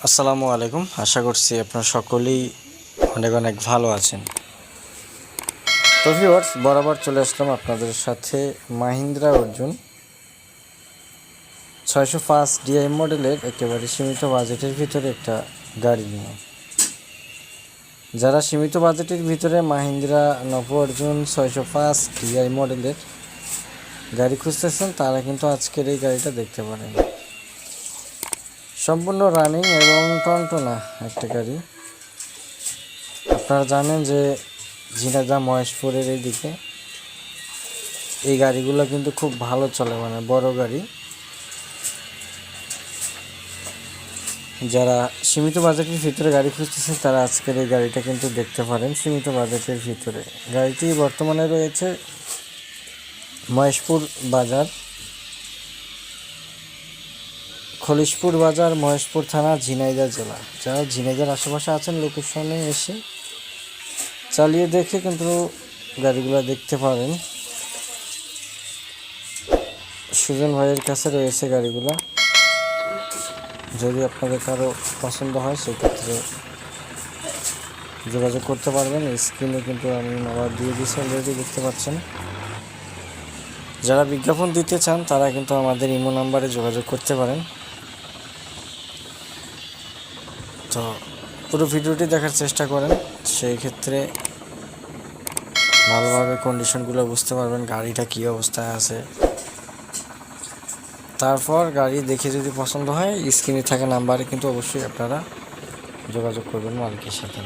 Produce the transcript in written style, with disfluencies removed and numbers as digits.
আসসালামু আলাইকুম। আশা করছি আপনারা সকলেই অনেক অনেক ভালো আছেন। তো ভিউয়ার্স, বরাবর চলে আসলাম আপনাদের সাথে মাহিন্দ্রা অর্জুন 605 ডিআই মডেলের একেবারে সীমিত বাজেটের ভিতরে একটা গাড়ি নিয়ে। যারা সীমিত বাজেটের ভিতরে মাহিন্দ্রা নভো অর্জুন 605 ডিআই মডেলের গাড়ি খুঁজতেছেন, তারা কিন্তু আজকের এই গাড়িটা দেখতে পারেন। সম্পূর্ণ রানিং এবং টনটনা একটা গাড়ি। আপনারা জানেন যে ঝিনাইদহ মহেশপুরের এই দিকে এই গাড়িগুলো কিন্তু খুব ভালো চলে, মানে বড় গাড়ি। যারা সীমিত বাজেটের ভিতরে গাড়ি খুঁজতেছেন তারা আজকের এই গাড়িটা কিন্তু দেখতে পারেন। সীমিত বাজেটের ভিতরে গাড়িটি বর্তমানে রয়েছে মহেশপুর বাজার, খলিশপুর বাজার, মহেশপুর থানা, ঝিনাইদহ জেলা। যারা ঝিনাইদহের আশেপাশে আছেন লোকেশনে এসে চালিয়ে দেখে কিন্তু গাড়িগুলো দেখতে পারেন। সুজন ভাইয়ের কাছে রয়েছে গাড়িগুলো। যদি আপনাদের কারো পছন্দ হয় সেক্ষেত্রে যোগাযোগ করতে পারবেন। স্ক্রিনে কিন্তু আমি নাম্বার দিয়ে দিয়েছি, অলরেডি দেখতে পাচ্ছেন। যারা বিজ্ঞাপন দিতে চান তারা কিন্তু আমাদের ইমো নাম্বারে যোগাযোগ করতে পারেন। তো পুরো ভিডিওটি দেখার চেষ্টা করেন, সেই ক্ষেত্রে ভালোভাবে কন্ডিশনগুলো বুঝতে পারবেন, গাড়িটা কী অবস্থায় আছে। তারপর গাড়ি দেখে যদি পছন্দ হয় স্ক্রিনে থাকা নাম্বারে কিন্তু অবশ্যই আপনারা যোগাযোগ করবেন মালিকের সাথে।